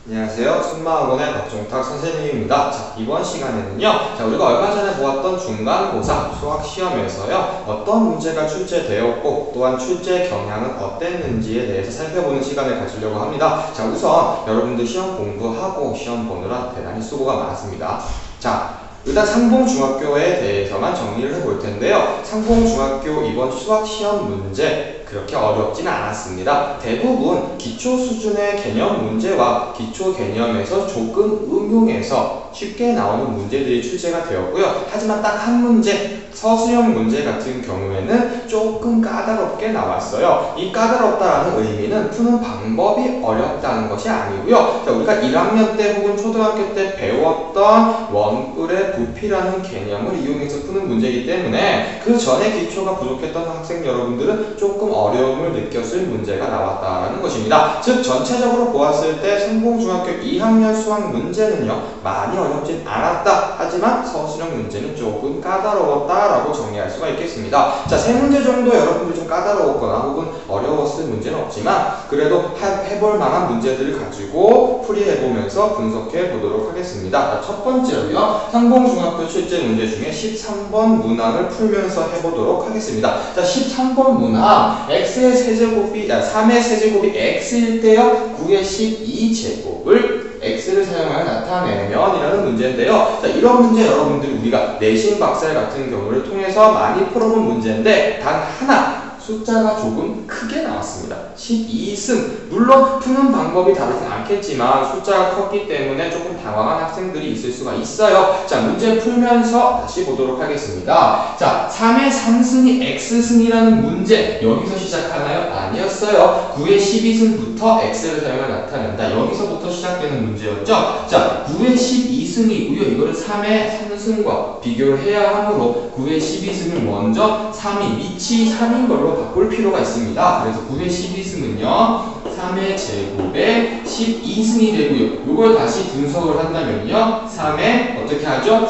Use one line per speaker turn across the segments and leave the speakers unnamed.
안녕하세요. 순마학원의 박종탁 선생님입니다. 자, 이번 시간에는요. 우리가 얼마 전에 보았던 중간고사 수학 시험에서요. 어떤 문제가 출제되었고 또한 출제 경향은 어땠는지에 대해서 살펴보는 시간을 가지려고 합니다. 자, 우선 여러분들 시험 공부하고 시험 보느라 대단히 수고가 많았습니다. 자, 일단 상봉중학교에 대해서만 정리를 해볼 텐데요. 상봉중학교 이번 수학 시험 문제 그렇게 어렵진 않았습니다. 대부분 기초 수준의 개념 문제와 기초 개념에서 조금 응용해서 쉽게 나오는 문제들이 출제가 되었고요. 하지만 딱 한 문제, 서술형 문제 같은 경우에는 조금 까다롭게 나왔어요. 이 까다롭다라는 의미는 푸는 방법이 어렵다는 것이 아니고요. 자, 우리가 1학년 때 혹은 초등학교 때 배웠던 원뿔의 부피라는 개념을 이용해서 푸는 문제이기 때문에 그 전에 기초가 부족했던 학생 여러분들은 조금 어려움을 느꼈을 문제가 나왔다라는 것입니다. 즉 전체적으로 보았을 때 상봉중학교 2학년 수학 문제는요 많이 어렵진 않았다. 하지만 서술형 문제는 조금 까다로웠다라고 정리할 수가 있겠습니다. 자, 세 문제 정도 여러분들 좀 까다로웠거나 혹은 어려웠을 문제는 없지만 그래도 해볼 만한 문제들을 가지고 풀이해보면서 분석해 보도록 하겠습니다. 자, 첫 번째로요 상봉중학교 출제 문제 중에 13번 문항을 풀면서 해보도록 하겠습니다. 자, 13번 문항 x의 세제곱이 3의 세제곱이 x일 때요 9의 12제곱을 x를 사용하여 나타내면 이라는 문제인데요. 자, 이런 문제 여러분들이 우리가 내신 박살 같은 경우를 통해서 많이 풀어본 문제인데 단 하나 숫자가 조금 크게 나왔습니다. 12승. 물론 푸는 방법이 다르진 않겠지만 숫자가 컸기 때문에 조금 당황한 학생들이 있을 수가 있어요. 자, 문제 풀면서 다시 보도록 하겠습니다. 자, 3의 3승이 x승이라는 문제 여기서 시작하나요? 아니었어요. 9의 12승부터 x를 사용해 나타낸다. 여기서부터 시작되는 문제였죠. 자, 9의 12승이고요. 이거를 3의 3승과 비교를 해야 하므로 9의 12승을 먼저 3이 밑이 3인 걸로 바꿀 필요가 있습니다. 그래서 9의 12승은요 3의 제곱에 12승이 되고요. 이걸 다시 분석을 한다면요 3의 어떻게 하죠?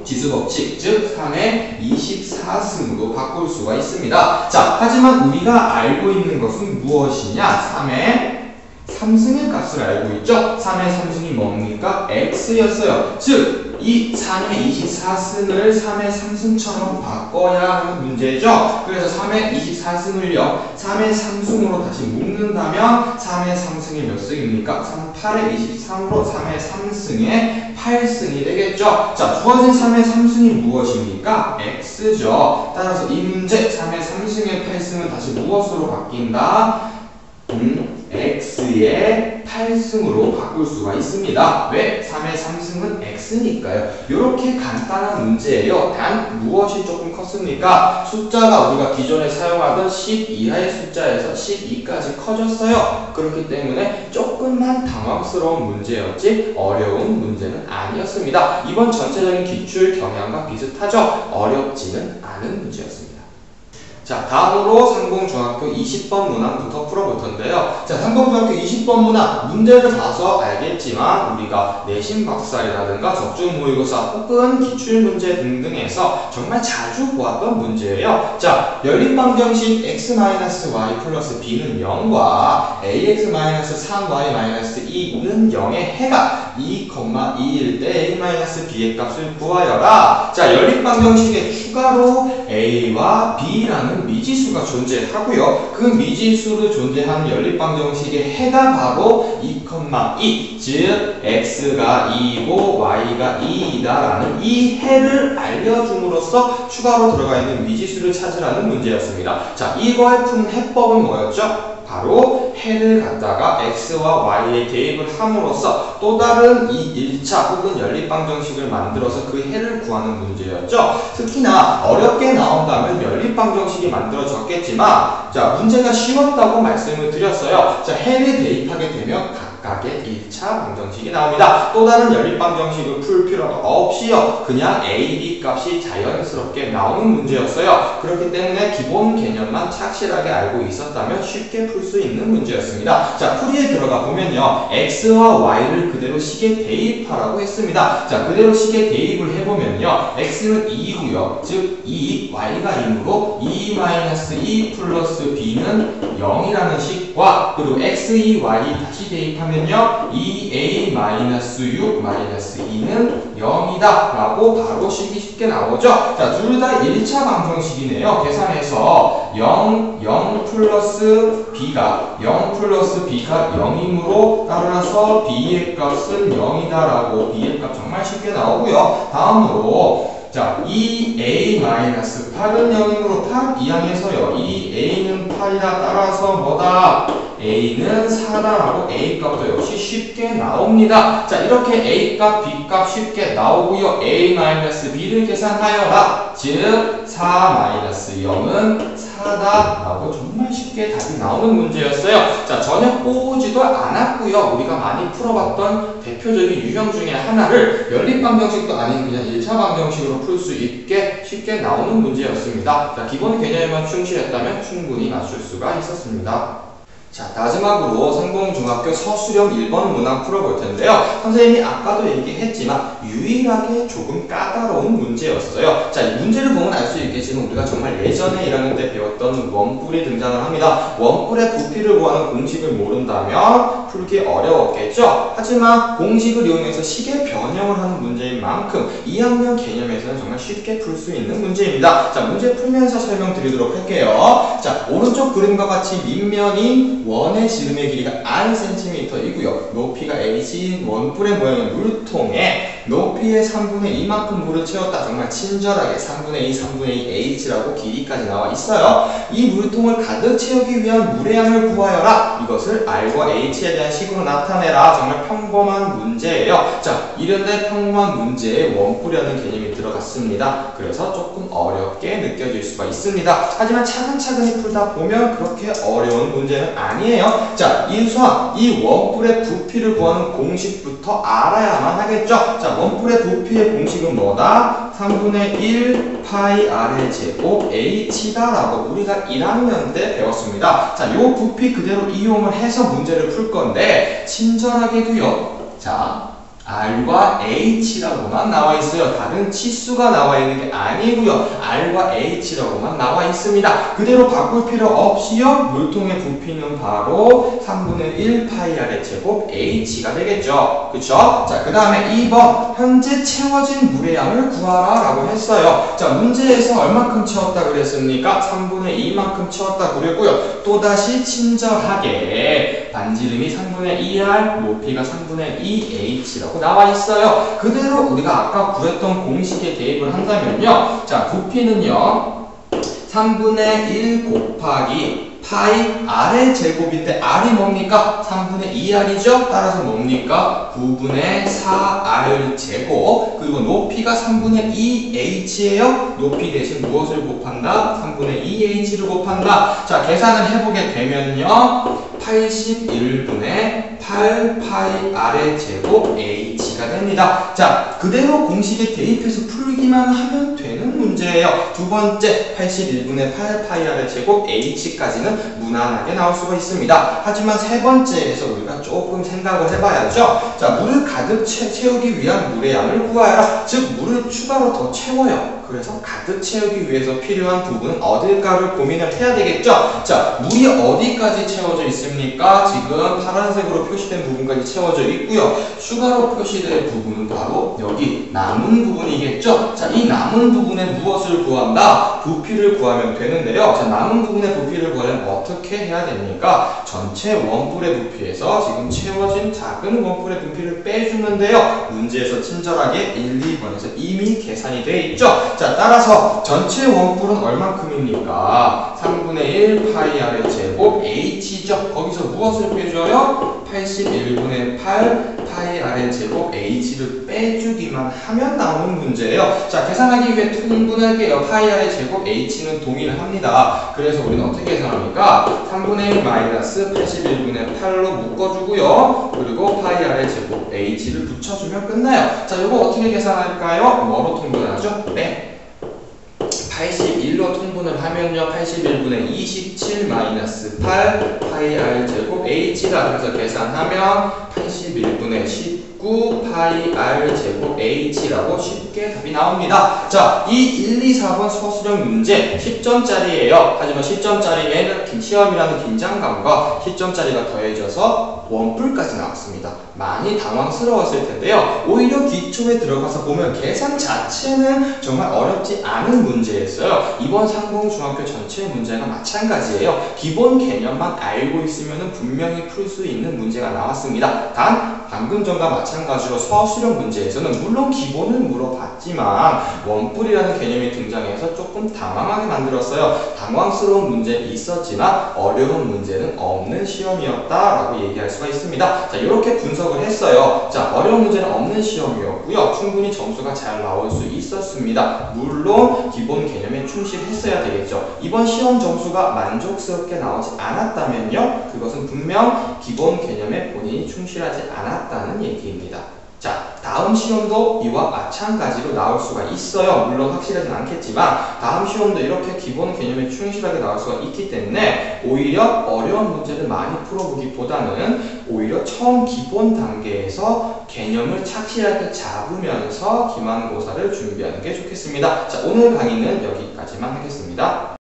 지수법칙, 즉 3의 24승으로 바꿀 수가 있습니다. 자, 하지만 우리가 알고 있는 것은 무엇이냐? 3의 3승의 값을 알고 있죠? 3의 3승이 뭡니까? x였어요. 즉 이 3의 24승을 3의 3승처럼 바꿔야 하는 문제죠. 그래서 3의 24승을요 3의 3승으로 다시 묶는다면 3의 3승이 몇 승입니까? 8의 23으로 3의 3승의 8승이 되겠죠. 자, 주어진 3의 3승이 무엇입니까? x죠. 따라서 이 문제 3의 3승의 8승은 다시 무엇으로 바뀐다? x의 8승으로 바꿀 수가 있습니다. 왜? 3의 3승은 x니까요. 이렇게 간단한 문제예요. 단 무엇이 조금 컸습니까? 숫자가 우리가 기존에 사용하던 10 이하의 숫자에서 12까지 커졌어요. 그렇기 때문에 조금만 당황스러운 문제였지 어려운 문제는 아니었습니다. 이번 전체적인 기출 경향과 비슷하죠? 어렵지는 않은 문제였습니다. 자, 다음으로 상봉중학교 20번 문항부터 풀어볼 텐데요. 자, 상봉중학교 20번 문항 문제를 봐서 알겠지만 우리가 내신 박살이라든가 적중 모의고사 혹은 기출문제 등등에서 정말 자주 보았던 문제예요. 자, 연립방정식 x-y 플러스 b는 0과 ax-3y-2는 0의 해가 2,2일 때 a-b의 값을 구하여라. 자, 연립방정식에 추가로 a와 b라는 미지수가 존재하고요. 그 미지수로 존재하는 연립방정식의 해가 바로 2,2, 즉 x가 2이고 y가 2이다 라는 이 해를 알려줌으로써 추가로 들어가 있는 미지수를 찾으라는 문제였습니다. 자, 이거의 푸는 해법은 뭐였죠? 바로 해를 갖다가 x와 y에 대입을 함으로써 또 다른 이 1차 혹은 연립방정식을 만들어서 그 해를 구하는 문제였죠. 특히나 어렵게 나온다면 연립방정식이 만들어졌겠지만 자, 문제가 쉬웠다고 말씀을 드렸어요. 자, 해를 대입하게 되면 각각의 1차 방정식이 나옵니다. 또 다른 연립방정식을 풀 필요가 없이요. 그냥 a, b 값이 자연스럽게 나오는 문제였어요. 그렇기 때문에 기본 개념만 착실하게 알고 있었다면 쉽게 풀 수 있는 문제였습니다. 자, 풀이에 들어가 보면요. x와 y를 그대로 식에 대입하라고 했습니다. 자, 그대로 식에 대입을 해보면요. x는 2이고요. 즉 2, y가 2이므로 2-2 플러스 b는 0이라는 식과 그리고 x, 2, y 다시 대입하면요 2a-6 2는 0이다 라고 바로 식이 쉽게 나오죠. 자, 둘 다 1차 방정식이네요. 계산해서 0 플러스 b가 0이므로 따라서 b의 값은 0이다 라고 b의 값 정말 쉽게 나오고요. 다음으로 자, 2a-8은 0이므로 8 이항에서요. 2a는 8이라 따라서 뭐다? a는 4다라고 a 값도 역시 쉽게 나옵니다. 자, 이렇게 a 값, b 값 쉽게 나오고요. a-b를 계산하여라. 즉 4-0은 4다라고 정말 쉽게 답이 나오는 문제였어요. 자, 전혀 꼬우지도 않았고요. 우리가 많이 풀어봤던 대표적인 유형 중에 하나를 연립방정식도 아닌 그냥 1차 방정식으로 풀 수 있게 쉽게 나오는 문제였습니다. 자, 기본 개념에만 충실했다면 충분히 맞출 수가 있었습니다. 자, 마지막으로 성공중학교 서술형 1번 문항 풀어볼 텐데요. 선생님이 아까도 얘기했지만 유일하게 조금 까다로운 문제였어요. 자, 이 문제를 보면 알 수 있겠지만 우리가 정말 예전에 1학년 때 배웠던 원뿔이 등장을 합니다. 원뿔의 부피를 구하는 공식을 모른다면 풀기 어려웠겠죠. 하지만 공식을 이용해서 식의 변형을 하는 문제인 만큼 2학년 개념에서는 정말 쉽게 풀 수 있는 문제입니다. 자, 문제 풀면서 설명드리도록 할게요. 자, 오른쪽 그림과 같이 밑면인 원의 지름의 길이가 rcm이고요. 높이가 h인 원뿔의 모양은 물통에 높이의 3분의 2만큼 물을 채웠다. 정말 친절하게 3분의 2, 3분의 2 h라고 길이까지 나와 있어요. 이 물통을 가득 채우기 위한 물의 양을 구하여라. 이것을 r과 h에 대한 식으로 나타내라. 정말 평범한 문제예요. 자, 이런데 평범한 문제에 원뿔이라는 개념이 들어갔습니다. 그래서 조금 어렵게 느껴질 수가 있습니다. 하지만 차근차근히 풀다 보면 그렇게 어려운 문제는 아니에요. 자, 이 원뿔의 부피를 구하는 공식부터 알아야만 하겠죠. 자, 원뿔의 부피의 공식은 뭐다? 3분의 1 파이 r의 제곱 h다 라고 우리가 1학년 때 배웠습니다. 자, 요 부피 그대로 이용을 해서 문제를 풀 건데 친절하게도요. 자, r과 h라고만 나와 있어요. 다른 치수가 나와 있는 게 아니고요. r과 h라고만 나와 있습니다. 그대로 바꿀 필요 없이요. 물통의 부피는 바로 3분의 1 파이 r의 제곱 h가 되겠죠. 그쵸? 자, 그 다음에 2번 현재 채워진 물의 양을 구하라 라고 했어요. 자, 문제에서 얼마큼 채웠다 그랬습니까? 3분의 2만큼 채웠다 그랬고요. 또다시 친절하게 반지름이 3분의 2r, 높이가 3분의 2h라고 나와 있어요. 그대로 우리가 아까 구했던 공식에 대입을 한다면요. 자, 부피는요. 3분의 1 곱하기 파이 r의 제곱인데 r이 뭡니까? 3분의 2r이죠? 따라서 뭡니까? 9분의 4r 제곱. 그리고 높이가 3분의 2h예요. 높이 대신 무엇을 곱한다? 3분의 2h를 곱한다. 자, 계산을 해보게 되면요. 81분의 8 파이 r의 제곱 h가 됩니다. 자, 그대로 공식에 대입해서 풀기만 하면 되는 문제예요. 두 번째 81분의 8 파이 r의 제곱 h까지는 무난하게 나올 수가 있습니다. 하지만 세 번째에서 우리가 조금 생각을 해봐야죠. 자, 물을 가득 채우기 위한 물의 양을 구하여라. 즉 물을 추가로 더 채워요. 그래서 가득 채우기 위해서 필요한 부분은 어딜까를 고민을 해야 되겠죠. 자, 물이 어디까지 채워져 있습니까? 지금 파란색으로 표시된 부분까지 채워져 있고요. 추가로 표시된 부분은 바로 여기 남은 부분이겠죠. 자, 이 남은 부분에 무엇을 구한다? 부피를 구하면 되는데요. 자, 남은 부분의 부피를 구하려면 어떻게 해야 됩니까? 전체 원뿔의 부피에서 지금 채워진 작은 원뿔의 부피를 빼주는데요. 문제에서 친절하게 1, 2번에서 이미 계산이 되어 있죠. 자, 따라서 전체 원뿔은 얼만큼입니까? 3분의 1 파이 r의 제곱 h죠. 거기서 무엇을 빼줘요? 81분의 8 파이 r의 제곱 h를 빼주기만 하면 나오는 문제예요. 자, 계산하기 위해 통분할게요. 파이 r의 제곱 h는 동일합니다. 그래서 우리는 어떻게 계산합니까? 3분의 1 마이너스 81분의 8로 묶어주고요. 그리고 파이 r의 제곱 h를 붙여주면 끝나요. 자, 이거 어떻게 계산할까요? 뭐로 통분하죠? 네. 81로 통분을 하면요. 81분의 27 마이너스 8 파이 r 제곱 h다. 그래서 계산하면 81분의 19 19 파이 r 제곱 h라고 쉽게 답이 나옵니다. 자, 이 1, 2, 4번 서술형 문제 10점짜리예요. 하지만 10점짜리에는 시험이라는 긴장감과 10점짜리가 더해져서 원뿔까지 나왔습니다. 많이 당황스러웠을 텐데요. 오히려 기초에 들어가서 보면 계산 자체는 정말 어렵지 않은 문제였어요. 이번 상봉중학교 전체 문제가 마찬가지예요. 기본 개념만 알고 있으면 분명히 풀 수 있는 문제가 나왔습니다. 단 방금 전과 마찬가지로 서술형 문제에서는 물론 기본을 물어봤지만 원뿔이라는 개념이 등장해서 조금 당황하게 만들었어요. 당황스러운 문제는 있었지만 어려운 문제는 없는 시험이었다라고 얘기할 수가 있습니다. 자, 이렇게 분석을 했어요. 자, 어려운 문제는 없는 시험이었고요. 충분히 점수가 잘 나올 수 있었습니다. 물론 기본 개념에 충실했어야 되겠죠. 이번 시험 점수가 만족스럽게 나오지 않았다면요, 그것은 분명 기본 개념에 본인이 충실하지 않았다는 얘기입니다. 자, 다음 시험도 이와 마찬가지로 나올 수가 있어요. 물론 확실하진 않겠지만 다음 시험도 이렇게 기본 개념에 충실하게 나올 수가 있기 때문에 오히려 어려운 문제를 많이 풀어보기보다는 오히려 처음 기본 단계에서 개념을 착실하게 잡으면서 기말고사를 준비하는 게 좋겠습니다. 자, 오늘 강의는 여기까지만 하겠습니다.